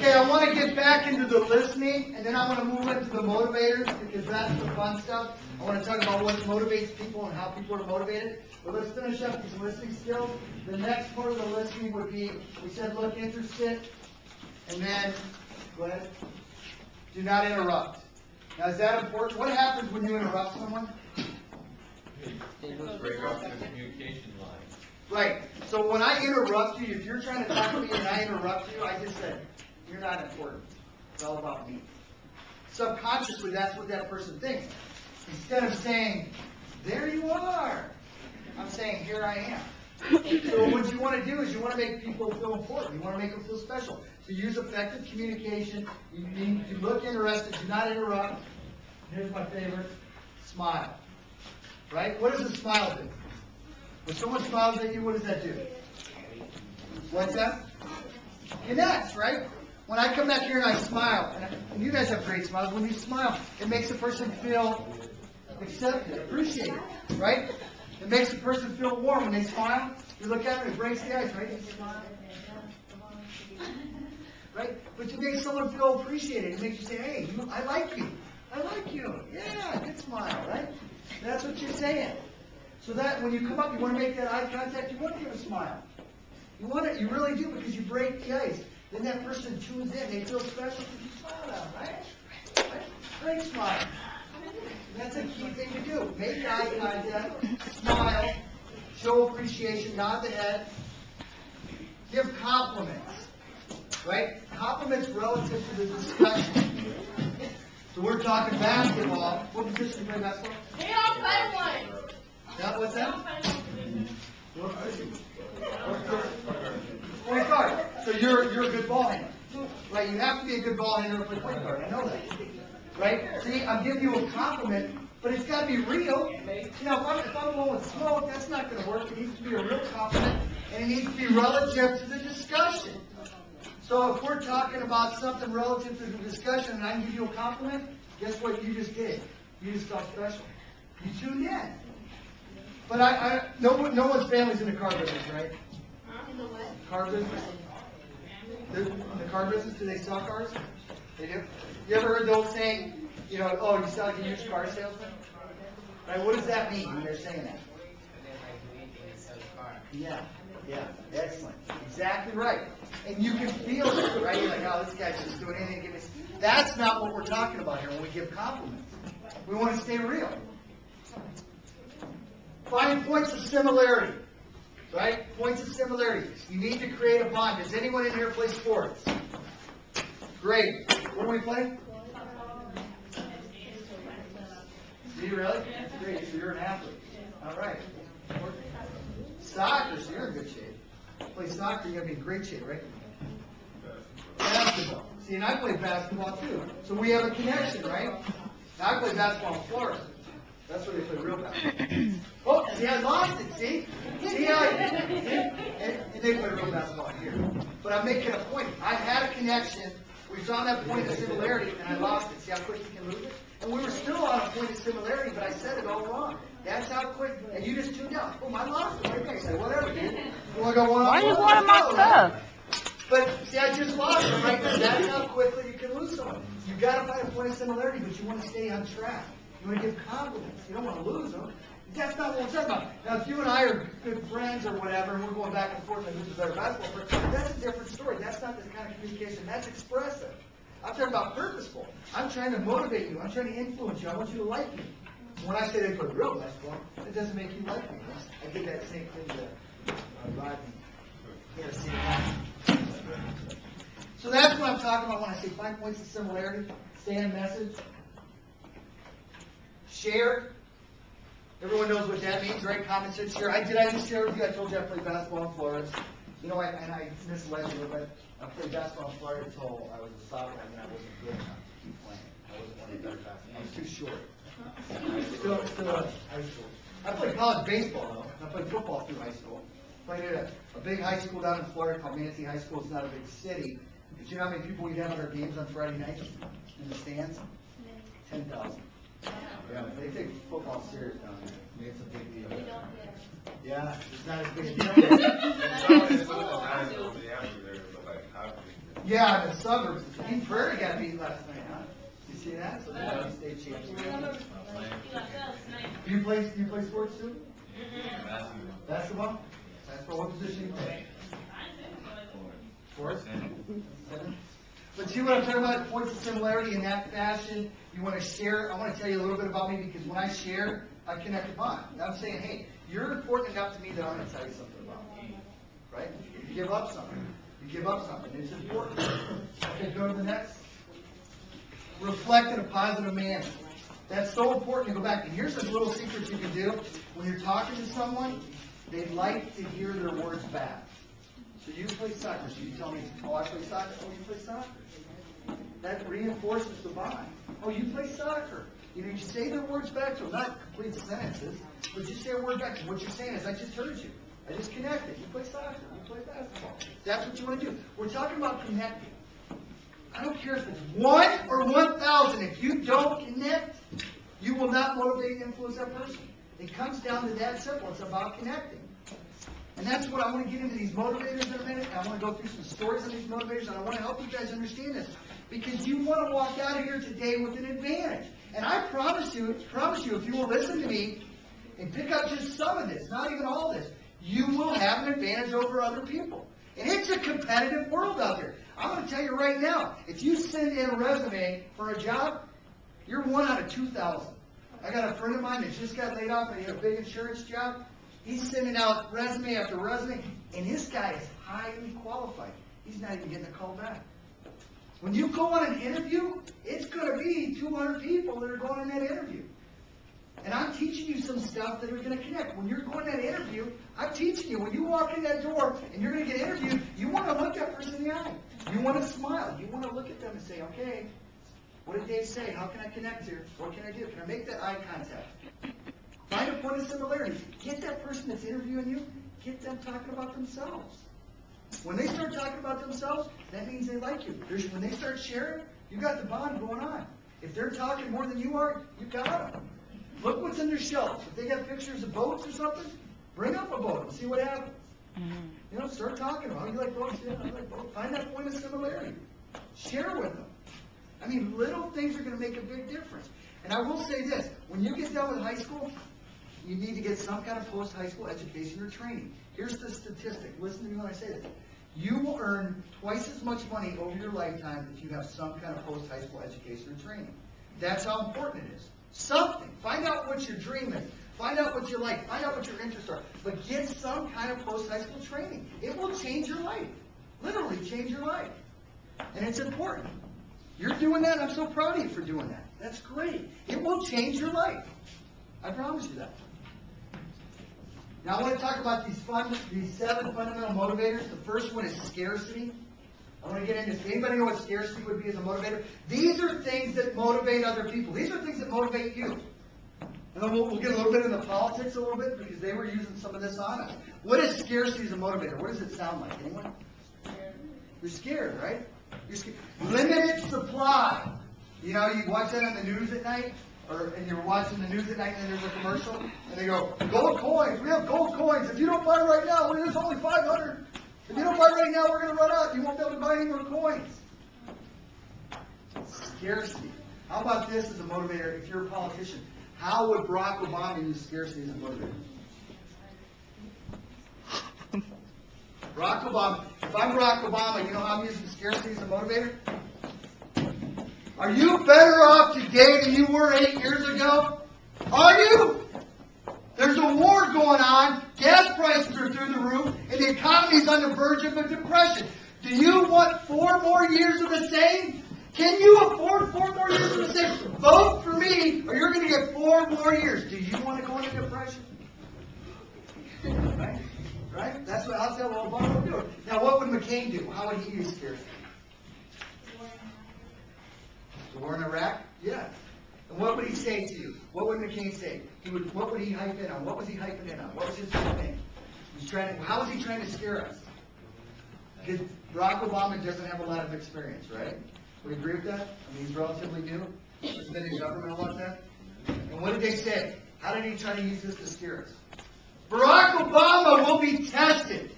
Okay, I want to get back into the listening, and then I want to move into the motivators, because that's the fun stuff. I want to talk about what motivates people and how people are motivated. But let's finish up these listening skills. The next part of the listening would be, we said look interested, and then, go ahead, do not interrupt. Now, is that important? What happens when you interrupt someone? Break off the communication line. Right. So when I interrupt you, if you're trying to talk to me and I interrupt you, I just said, you're not important. It's all about me. Subconsciously, that's what that person thinks. Instead of saying, there you are, I'm saying, here I am. So what you want to do is you want to make people feel important. You want to make them feel special. So use effective communication. You look interested. Do not interrupt. Here's my favorite. Smile. Right? What does a smile do? When someone smiles at you, what does that do? What's that? Connects, right? When I come back here and I smile, and you guys have great smiles, when you smile, it makes a person feel accepted, appreciated, right? It makes a person feel warm when they smile. You look at them, it breaks the ice, right? You smile. Right? But you make someone feel appreciated. It makes you say, hey, I like you. I like you. Yeah, good smile, right? That's what you're saying. So that when you come up, you want to make that eye contact, you want to give a smile. You want it, you really do, because you break the ice. Then that person tunes in, they feel special because you smile at them, right? Great smile. That's a key thing to do. Make eye contact, smile, show appreciation, nod the head, give compliments, right? Compliments relative to the discussion. So we're talking basketball. What position do you play basketball? They all play one. Yeah, what's that? Point guard. So you're a good ball handler. Right? You have to be a good ball handler to play point guard. I know that. Right? See, I'm giving you a compliment, but it's got to be real. You know, if I'm blowing smoke, that's not going to work. It needs to be a real compliment, and it needs to be relative to the discussion. So if we're talking about something relative to the discussion and I can give you a compliment, guess what you just did? You just felt special. You tuned in. But no one's family's in the car business, right? In the what? Car business? In the car business, do they sell cars? They do? You ever heard the old saying, you know, oh, you sound like a used car salesman? Right? What does that mean when they're saying that? Yeah, excellent. Exactly right. And you can feel it, right? You're like, oh, this guy's just doing anything to give me. That's not what we're talking about here when we give compliments. We want to stay real. Find points of similarity, right? Points of similarity. You need to create a bond. Does anyone in here play sports? Great. What do we play? Do you really? That's great. So you're an athlete. All right. Soccer, so you're in good shape. Play soccer, you're going to be in great shape, right? Basketball. See, and I play basketball too. So we have a connection, right? Now I play basketball in Florida. That's where they play real basketball. Oh, see, I lost it, see? See how and they play real basketball here. But I'm making a point. I had a connection. We found that point of similarity, and I lost it. See how quick you can lose it? And we were still on a point of similarity, but I said it all wrong. That's how quick, and you just tuned out. Oh, I lost it. Okay, so whatever, dude. You want to go one on one? Why are you going on my stuff? But see, I just lost it right there. That's how quickly you can lose someone. You got to find a point of similarity, but you want to stay on track. You want to give compliments. You don't want to lose them. That's not what we're talking about. Now, if you and I are good friends or whatever, and we're going back and forth on who's a better basketball player, that's a different story. That's not the kind of communication. That's expressive. I'm talking about purposeful. I'm trying to motivate you. I'm trying to influence you. I want you to like me. When I say they play real basketball, it doesn't make you like me. I did that same thing to Rodney. Yeah, see that? So that's what I'm talking about when I say 5 points of similarity. Stay on message. Share. Everyone knows what that means, right? Common sense share. Did I just share with you? I told you I played basketball in Florida. You know, and I misled you a little bit. I played basketball in Florida until I was a sophomore, and I wasn't good enough to keep playing. I wasn't one of the better basketball. I was too short. Still high school. I played college baseball, though. I played football through high school. Played at a big high school down in Florida called Manatee High School. It's not a big city. But you know how many people we have at our games on Friday nights in the stands? 10,000. Yeah, they take football serious down there. I mean, it's a big deal. Yeah, it's not as big a deal. Yeah, in the suburbs. King Prairie got beat last night, huh? You see that? So that's a state championship. You play sports too? Basketball? Basketball, what position you play? Sports? But see what I'm talking about, points of similarity in that fashion. You want to share, I want to tell you a little bit about me, because when I share, I connect a bond. I'm saying, hey, you're important enough to me that I'm going to tell you something about me. Right? You give up something. You give up something. It's important. Okay, go to the next. Reflect in a positive manner. That's so important to go back. And here's some little secrets you can do. When you're talking to someone, they like to hear their words back. So you play soccer. So you tell me, oh, I play soccer. Oh, you play soccer. That reinforces the bond. Oh, you play soccer. You know, you say their words back to them, not complete sentences, but you say a word back. And what you're saying is, I just heard you. I just connected. You play soccer. You play basketball. That's what you want to do. We're talking about connecting. I don't care if it's 1 or 1,000. If you don't connect, you will not motivate and influence that person. It comes down to that simple. It's about connecting. And that's what I want to get into these motivators in a minute. I want to go through some stories on these motivators, and I want to help you guys understand this. Because you want to walk out of here today with an advantage. And I promise you, if you will listen to me and pick up just some of this, not even all this, you will have an advantage over other people. And it's a competitive world out there. I'm going to tell you right now, if you send in a resume for a job, you're 1 out of 2,000. I got a friend of mine that just got laid off and he had a big insurance job. He's sending out resume after resume, and this guy is highly qualified. He's not even getting a call back. When you go on an interview, it's going to be 200 people that are going on that interview. And I'm teaching you some stuff that are going to connect. When you're going to that interview, I'm teaching you, when you walk in that door and you're going to get interviewed, you want to look that person in the eye. You want to smile. You want to look at them and say, okay, what did Dave say? How can I connect here? What can I do? Can I make that eye contact? Find a point of similarity. Get that person that's interviewing you, get them talking about themselves. When they start talking about themselves, that means they like you. When they start sharing, you got the bond going on. If they're talking more than you are, you got them. Look what's in their shelves. If they got pictures of boats or something, bring up a boat and see what happens. You know, start talking about, oh, you like boats? Yeah, I like boats. Find that point of similarity. Share with them. I mean, little things are going to make a big difference. And I will say this, when you get done with high school, you need to get some kind of post-high school education or training. Here's the statistic. Listen to me when I say this. You will earn twice as much money over your lifetime if you have some kind of post-high school education or training. That's how important it is. Something. Find out what your dream is. Find out what you like. Find out what your interests are. But get some kind of post-high school training. It will change your life. Literally change your life. And it's important. You're doing that. I'm so proud of you for doing that. That's great. It will change your life. I promise you that. Now I want to talk about these 7 fundamental motivators. The first one is scarcity. I want to get into this. Anybody know what scarcity would be as a motivator? These are things that motivate other people. These are things that motivate you. And then we'll get a little bit into politics a little bit because they were using some of this on us. What is scarcity as a motivator? What does it sound like? Anyone? You're scared, right? You're scared. Limited supply. You know, you watch that on the news at night, and you're watching the news at night, and then there's a commercial, and they go, gold coins, we have gold coins. If you don't buy right now, there's only 500. If you don't buy right now, we're going to run out. You won't be able to buy any more coins. Scarcity. How about this as a motivator? If you're a politician, how would Barack Obama use scarcity as a motivator? Barack Obama. If I'm Barack Obama, you know how I'm using scarcity as a motivator? Are you better off today than you were 8 years ago? Are you? There's a war going on, gas prices are through the roof, and the economy is on the verge of a depression. Do you want 4 more years of the same? Can you afford 4 more years of the same? Vote for me, or you're going to get 4 more years. Do you want to go into depression? Right? Right? That's what I'll tell Obama would do. Now, what would McCain do? How would he use scarcity? The war in Iraq? Yeah. And what would he say to you? What would McCain say? What would he hype in on? What was he hyping in on? What was his thing? How was he trying to scare us? Because Barack Obama doesn't have a lot of experience, right? Would you agree with that? I mean, he's relatively new. He's been in government a long time. And what did they say? How did he try to use this to scare us? Barack Obama will be tested.